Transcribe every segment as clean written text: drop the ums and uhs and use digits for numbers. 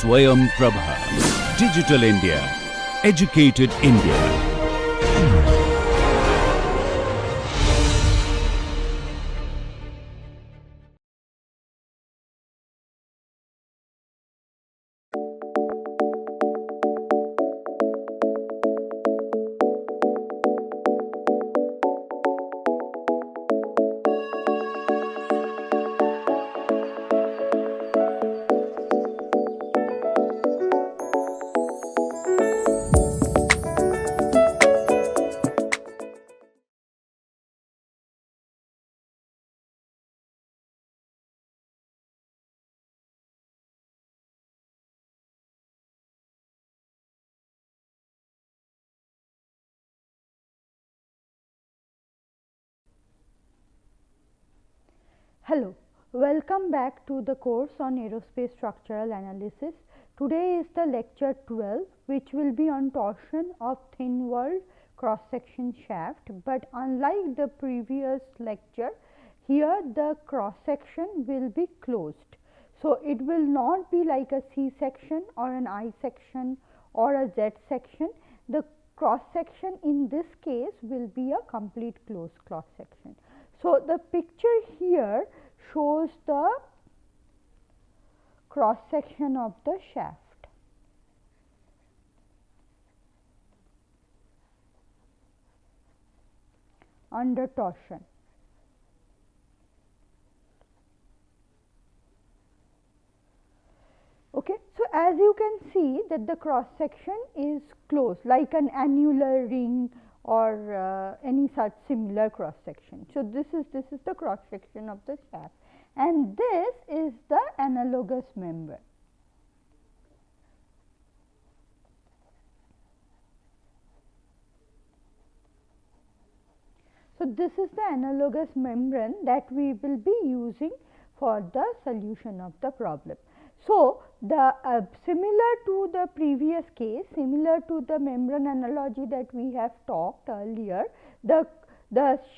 Swayam Prabha. Digital India. Educated India. Hello, welcome back to the course on aerospace structural analysis. Today is the lecture 12, which will be on torsion of thin walled cross section shaft, but unlike the previous lecture, here the cross section will be closed. So it will not be like a C section or an I section or a Z section. The cross section in this case will be a complete closed cross section. So the picture here shows the cross section of the shaft. Under torsion. Okay. So, as you can see that the cross section is closed like an annular ring or any such similar cross section. So, this is the cross section of the shaft, and this is the analogous membrane. So, this is the analogous membrane that we will be using for the solution of the problem. So, the similar to the previous case, similar to the membrane analogy that we have talked earlier, the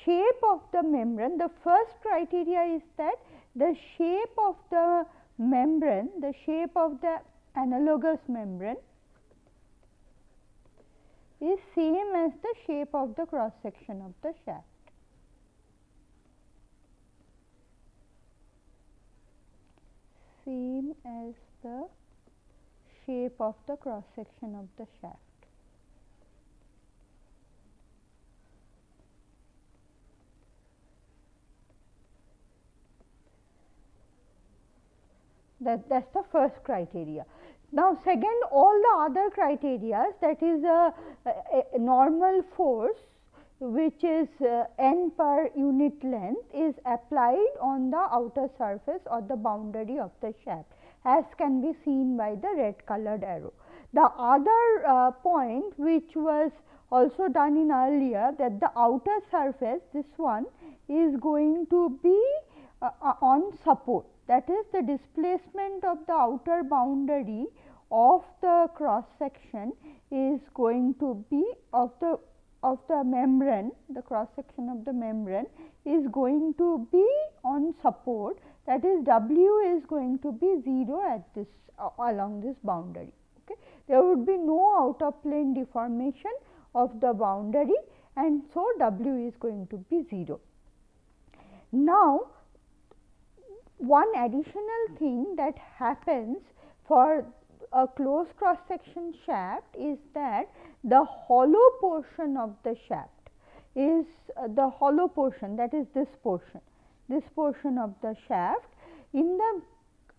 shape of the membrane, the first criteria is that the shape of the membrane, the shape of the analogous membrane is same as the shape of the cross section of the shaft. Same as the shape of the cross section of the shaft. That's the first criteria. Now, second, all the other criteria, that is a normal force which is n per unit length, is applied on the outer surface or the boundary of the shaft, as can be seen by the red colored arrow. The other point which was also done in earlier, that the outer surface, this one, is going to be on support. That is, the displacement of the outer boundary of the cross section is going to be of the membrane, the cross section of the membrane is going to be on support, that is W is going to be 0 at this along this boundary. Okay. There would be no out of plane deformation of the boundary, and so W is going to be 0. Now, one additional thing that happens for a closed cross section shaft is that the hollow portion of the shaft is the hollow portion, that is this portion of the shaft. In the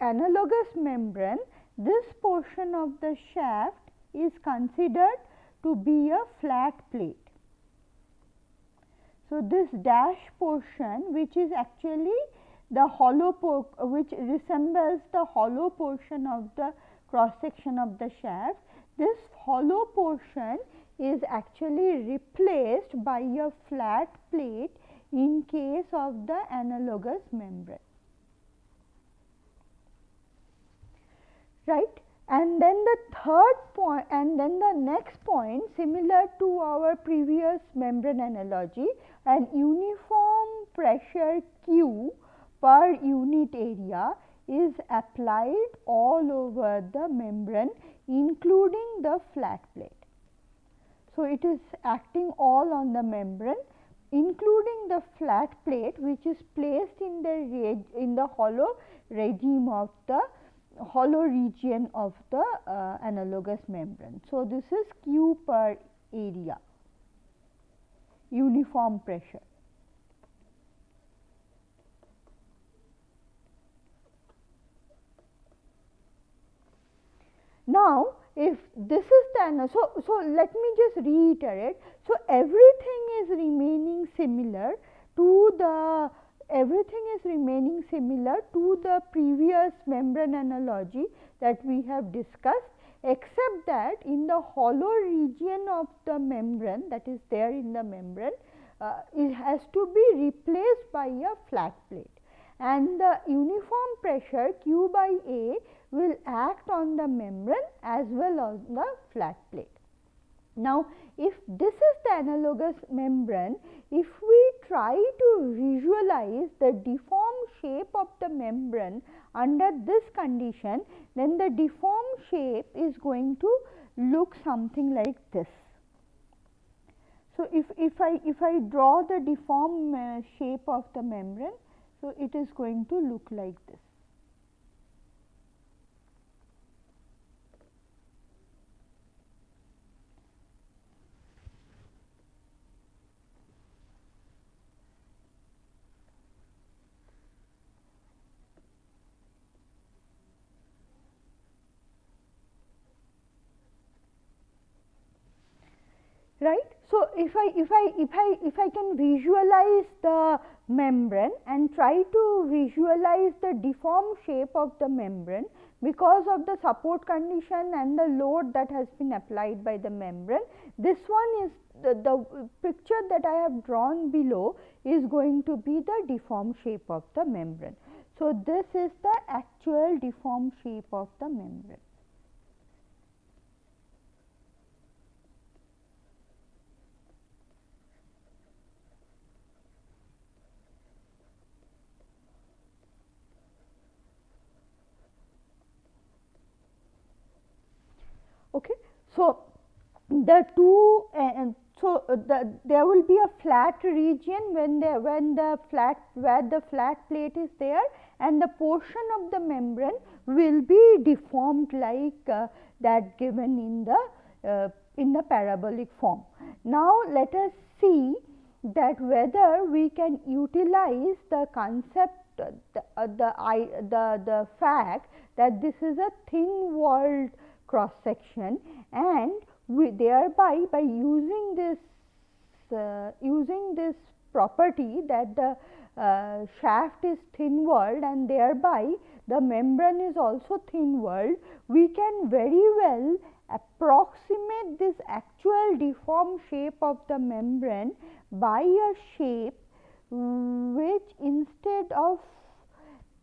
analogous membrane, this portion of the shaft is considered to be a flat plate. So, this dash portion, which is actually the hollow which resembles the hollow portion of the cross section of the shaft, this hollow portion is actually replaced by a flat plate in case of the analogous membrane, right. And then the third point, and then the next point, similar to our previous membrane analogy, an uniform pressure Q per unit area is applied all over the membrane, including the flat plate. So, it is acting all on the membrane, including the flat plate, which is placed in the hollow regime of the hollow region of the analogous membrane. So, this is Q per area, uniform pressure. Now, if this is the so let me just reiterate. So, everything is remaining similar to the previous membrane analogy that we have discussed, except that in the hollow region of the membrane, that is there in the membrane, it has to be replaced by a flat plate, and the uniform pressure Q by A will act on the membrane as well as the flat plate. Now, if this is the analogous membrane, if we try to visualize the deformed shape of the membrane under this condition, then the deformed shape is going to look something like this. So, if I draw the deformed shape of the membrane, so it is going to look like this. Right. So, if I can visualize the membrane and try to visualize the deformed shape of the membrane because of the support condition and the load that has been applied by the membrane, this one is the picture that I have drawn below is going to be the deformed shape of the membrane. So, this is the actual deformed shape of the membrane. Okay. So, the two there will be a flat region where the flat plate is there, and the portion of the membrane will be deformed like that given in the parabolic form. Now, let us see that whether we can utilize the concept the fact that this is a thin walled cross section, and we thereby by using this property that the shaft is thin walled and thereby the membrane is also thin walled, we can very well approximate this actual deformed shape of the membrane by a shape which, instead of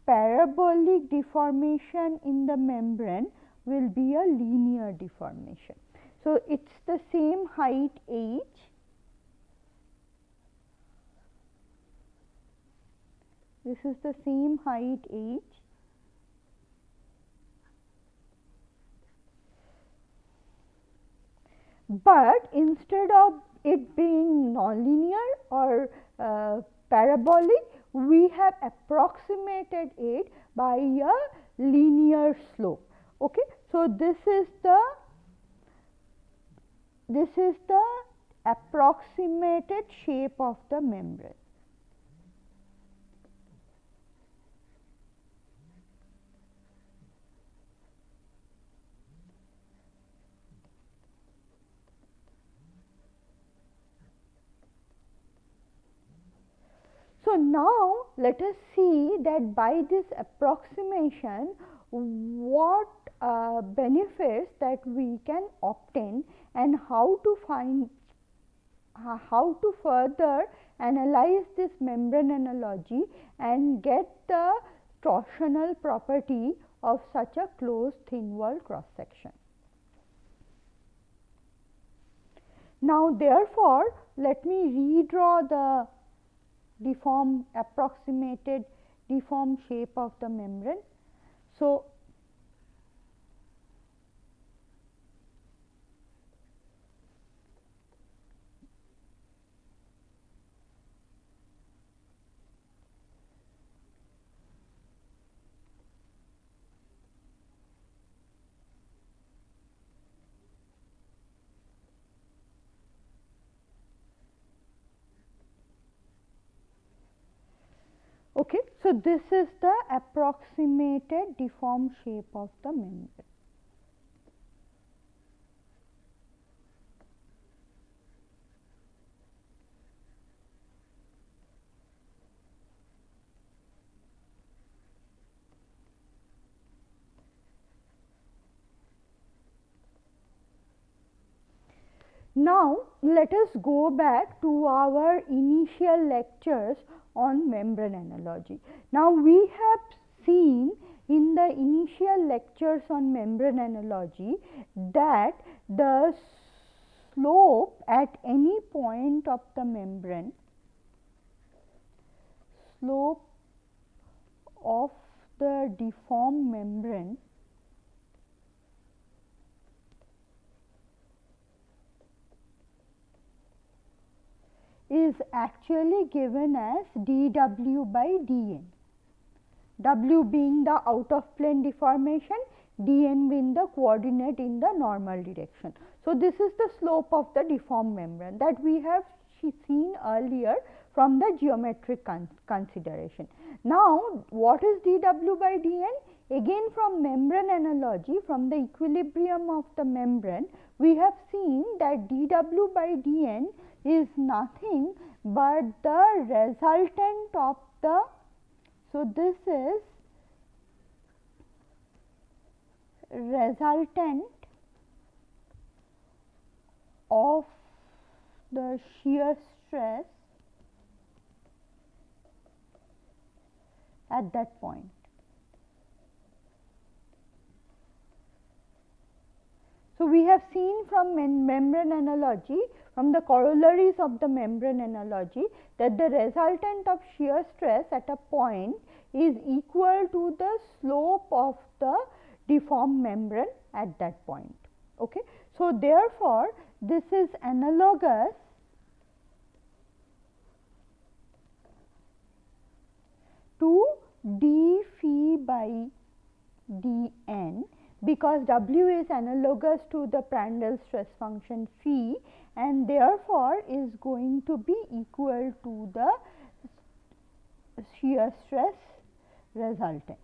parabolic deformation in the membrane, will be a linear deformation. So, it is the same height h, this is the same height h, but instead of it being nonlinear or parabolic, we have approximated it by a linear slope. Okay. So, this is the approximated shape of the membrane. So, now let us see that by this approximation what benefits that we can obtain and how to further analyze this membrane analogy and get the torsional property of such a closed thin walled cross section. Now, therefore, let me redraw the approximated deformed shape of the membrane. So, okay, so this is the approximated deformed shape of the membrane. Now, let us go back to our initial lectures on membrane analogy. Now, we have seen in the initial lectures on membrane analogy that the slope at any point of the membrane, slope of the deformed membrane is actually given as dw by dn, w being the out of plane deformation, dn being the coordinate in the normal direction. So, this is the slope of the deformed membrane that we have seen earlier from the geometric consideration. Now, what is dw by dn? Again, from membrane analogy, from the equilibrium of the membrane, we have seen that dw by dn is nothing but the resultant of the, so this is resultant of the shear stress at that point. So, we have seen from membrane analogy, from the corollaries of the membrane analogy, that the resultant of shear stress at a point is equal to the slope of the deformed membrane at that point. Okay. So, therefore, this is analogous to d phi by dn, because W is analogous to the Prandtl stress function phi, and therefore, is going to be equal to the shear stress resultant,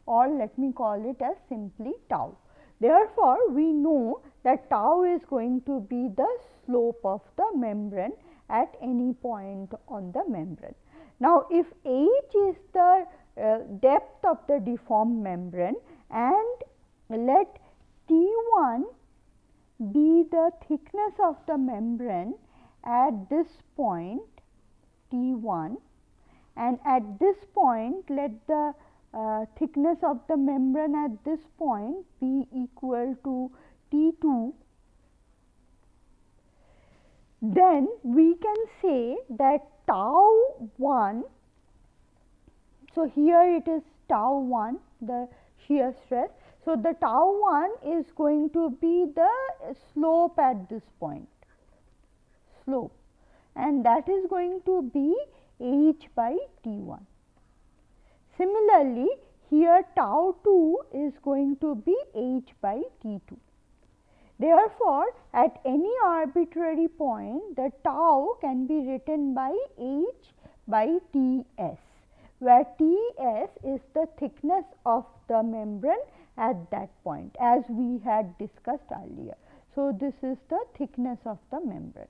or let me call it as simply tau. Therefore, we know that tau is going to be the slope of the membrane at any point on the membrane. Now, if h is the depth of the deformed membrane, and let T1 be the thickness of the membrane at this point T1, and at this point let the thickness of the membrane at this point be equal to T2, then we can say that tau 1, so here it is tau 1, the shear stress. So, the tau 1 is going to be the slope at this point, slope, and that is going to be h by T1. Similarly, here tau 2 is going to be h by T2. Therefore, at any arbitrary point, the tau can be written by h by Ts, where Ts is the thickness of the membrane at that point, as we had discussed earlier. So, this is the thickness of the membrane.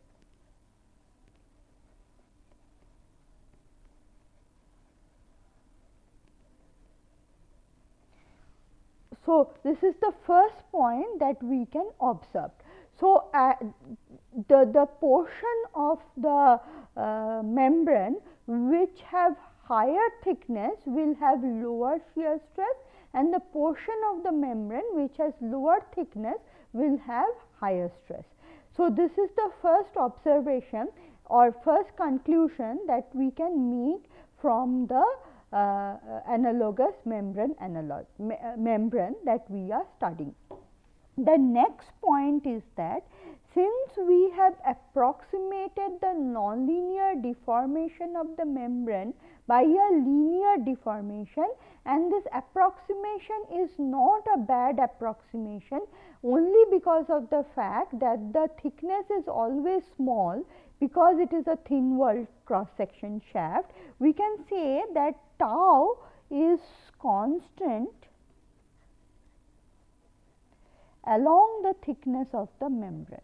So, this is the first point that we can observe. So, the portion of the membrane which have higher thickness will have lower shear stress, and the portion of the membrane which has lower thickness will have higher stress. So, this is the first observation or first conclusion that we can make from the analogous membrane membrane that we are studying. The next point is that since we have approximated the nonlinear deformation of the membrane by a linear deformation, and this approximation is not a bad approximation only because of the fact that the thickness is always small, because it is a thin walled cross section shaft, we can say that tau is constant along the thickness of the membrane.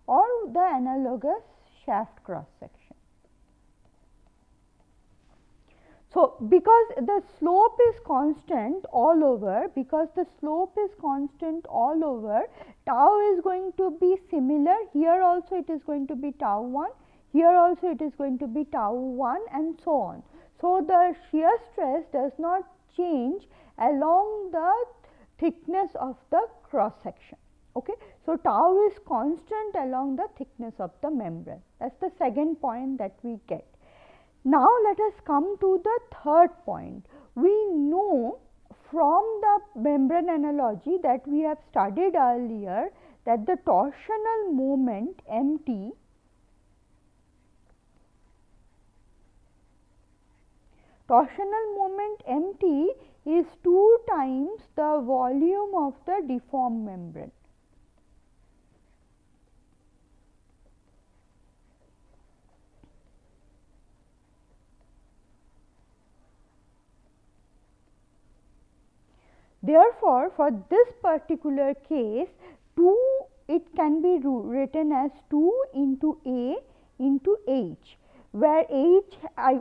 Or the analogous shaft cross section. So, because the slope is constant all over, tau is going to be similar. Here also it is going to be tau 1, here also it is going to be tau 1, and so on. So, the shear stress does not change along the thickness of the cross section. Okay. So, tau is constant along the thickness of the membrane. That is the second point that we get. Now, let us come to the third point. We know from the membrane analogy that we have studied earlier that the torsional moment mt is 2 times the volume of the deformed membrane. Therefore, for this particular case, it can be written as 2 into A into H, where H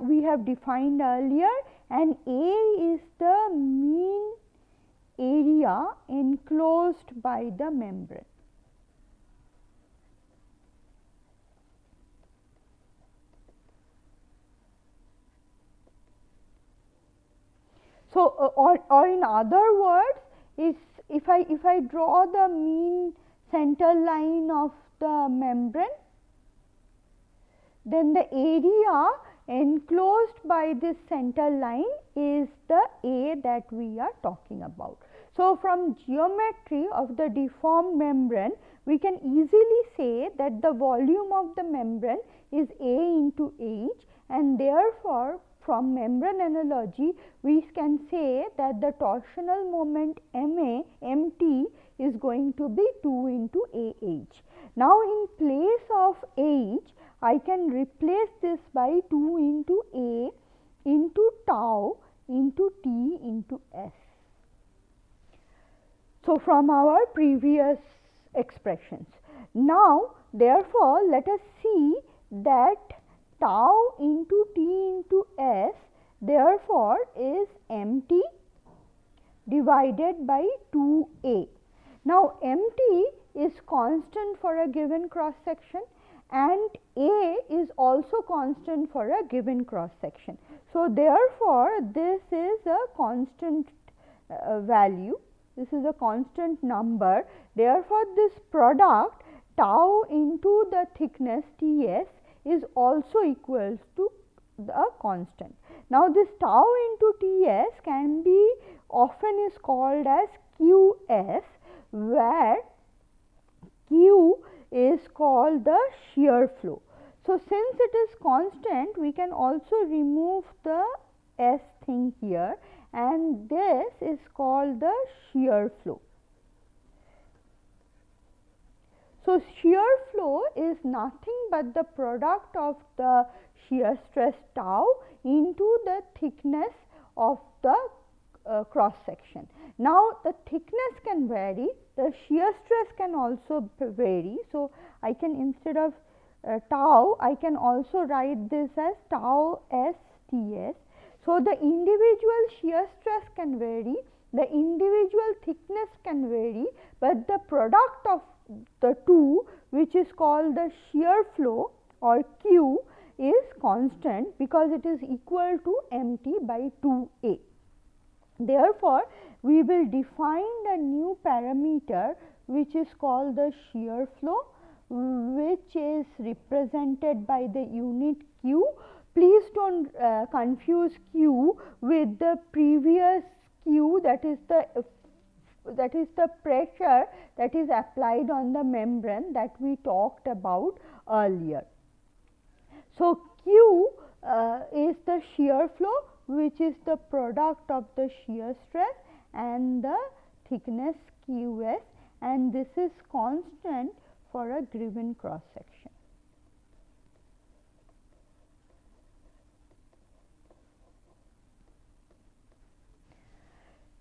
we have defined earlier, and A is the mean area enclosed by the membrane. So, or in other words, is if I draw the mean center line of the membrane, then the area enclosed by this center line is the A that we are talking about. So, from geometry of the deformed membrane, we can easily say that the volume of the membrane is A into H, and therefore, from membrane analogy, we can say that the torsional moment mt is going to be 2 into AH. Now, in place of H, I can replace this by 2 into A into tau into T into S. So, from our previous expressions. Now, therefore, let us see that tau into T into S therefore is mt divided by 2A. Now, mt is constant for a given cross section, and A is also constant for a given cross section. So, therefore, this is a constant value, this is a constant number. Therefore, this product tau into the thickness Ts is also equals to the constant. Now, this tau into Ts can be often is called as Qs, where Q is called the shear flow. So, since it is constant, we can also remove the S thing here, and this is called the shear flow. So, shear flow is nothing but the product of the shear stress tau into the thickness of the cross section. Now, the thickness can vary, the shear stress can also vary. So, I can instead of tau, I can also write this as tau S Ts. So, the individual shear stress can vary, the individual thickness can vary, but the product of the two, which is called the shear flow or Q, is constant because it is equal to mt by 2A. Therefore, we will define a new parameter which is called the shear flow, which is represented by the unit Q. Please don't confuse Q with the previous Q, that is the pressure that is applied on the membrane that we talked about earlier. So, Q is the shear flow, which is the product of the shear stress and the thickness Qs, and this is constant for a given cross section.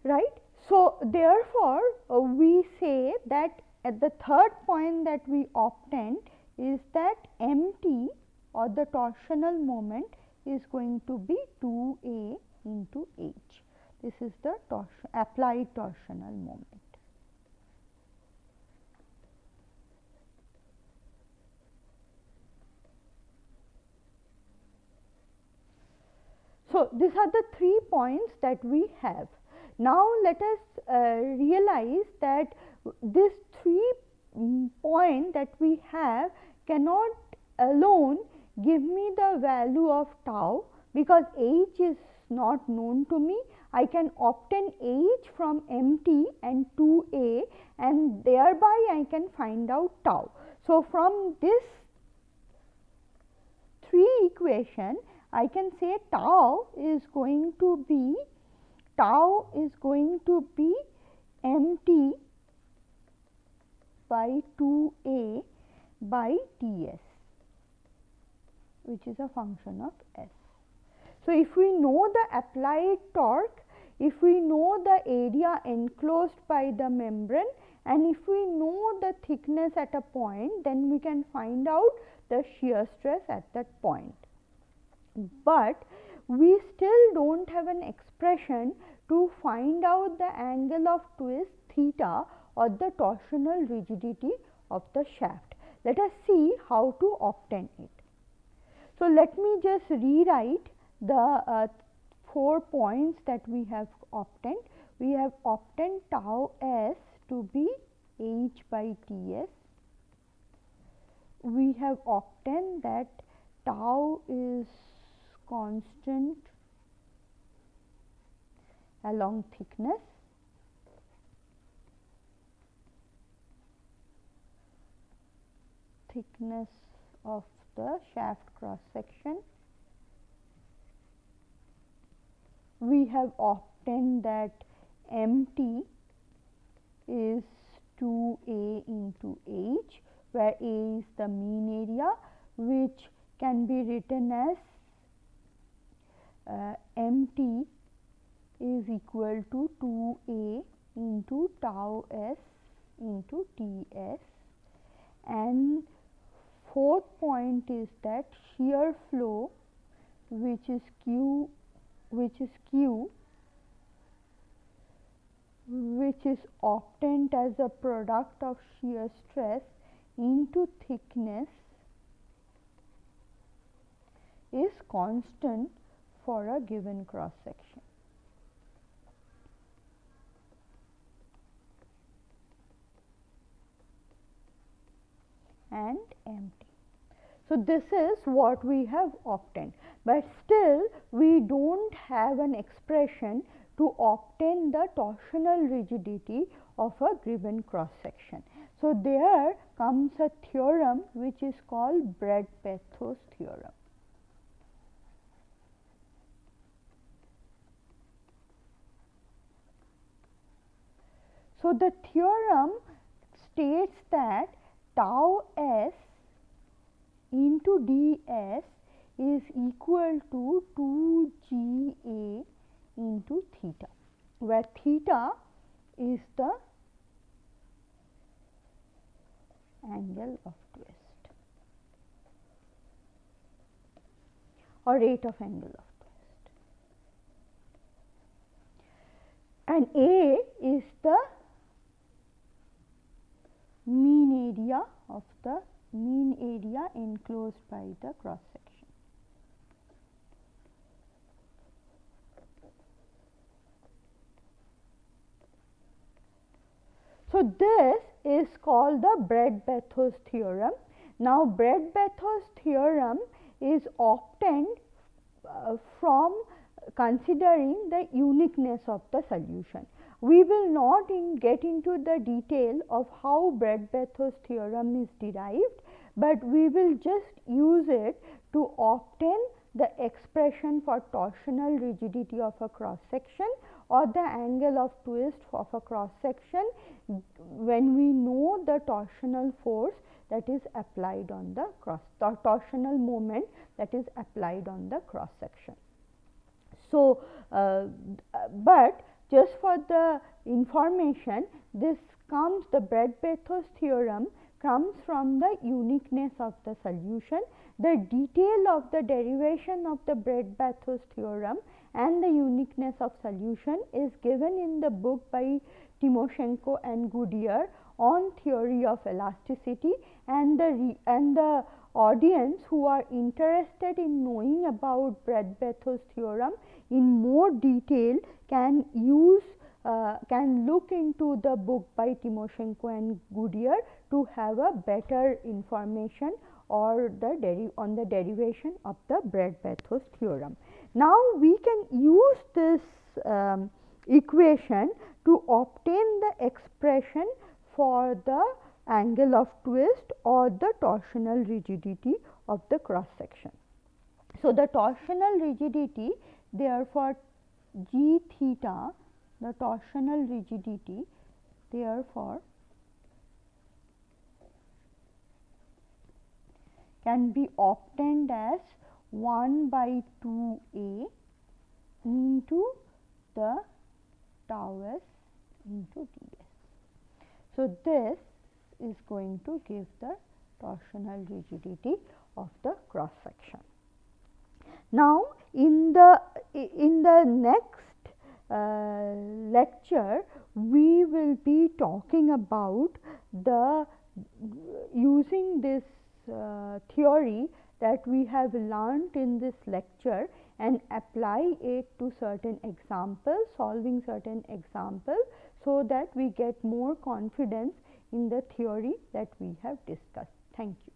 Right. So, therefore, we say that at the third point that we obtained is that MT, or the torsional moment, is going to be 2A into H. This is the applied torsional moment. So, these are the 3 points that we have. Now, let us realize that this 3 point that we have cannot alone give me the value of tau, because H is not known to me. I can obtain H from MT and 2A, and thereby I can find out tau. So, from this 3 equation, I can say tau is going to be MT by 2A by Ts, which is a function of S. So, if we know the applied torque, if we know the area enclosed by the membrane, and if we know the thickness at a point, then we can find out the shear stress at that point. But we still do not have an expression to find out the angle of twist theta, or the torsional rigidity of the shaft. Let us see how to obtain it. So, let me just rewrite the 4 points that we have obtained. We have obtained tau S to be H by Ts. We have obtained that tau is constant along thickness. Of the shaft cross section. We have obtained that MT is 2A into H, where A is the mean area, which can be written as MT is equal to 2A into tau S into Ts, and fourth point is that shear flow, which is Q, which is obtained as a product of shear stress into thickness, is constant for a given cross section. And empty. So, this is what we have obtained, but still we do not have an expression to obtain the torsional rigidity of a given cross section. So, there comes a theorem which is called Brad-Pethos theorem. So, the theorem states that tau S into ds is equal to 2GA into theta, where theta is the angle of twist or rate of angle of twist, and A is the mean area enclosed by the cross section. So, this is called the Brett-Bethos theorem. Now, Brett-Bethos theorem is obtained from considering the uniqueness of the solution. We will not get into the detail of how Brett-Bethos theorem is derived, but we will just use it to obtain the expression for torsional rigidity of a cross section or the angle of twist of a cross section when we know the torsional force that is applied on the torsional moment that is applied on the cross section. So, but just for the information, this comes, the Brett-Bethos theorem comes from the uniqueness of the solution. The detail of the derivation of the Brett-Bethos theorem and the uniqueness of solution is given in the book by Timoshenko and Goodyear on theory of elasticity, and the audience who are interested in knowing about Brett-Bethos theorem in more detail can use can look into the book by Timoshenko and Goodyear to have a better information or on the derivation of the Brett-Bethos theorem. Now, we can use this equation to obtain the expression for the angle of twist or the torsional rigidity of the cross section. So, the torsional rigidity, therefore, g theta, the torsional rigidity, therefore, can be obtained as 1 by 2a into the tau s into ds. So, this is going to give the torsional rigidity of the cross section. Now, in the next lecture, we will be talking about the using this theory that we have learnt in this lecture and apply it to certain examples, solving certain examples, so that we get more confidence in the theory that we have discussed. Thank you.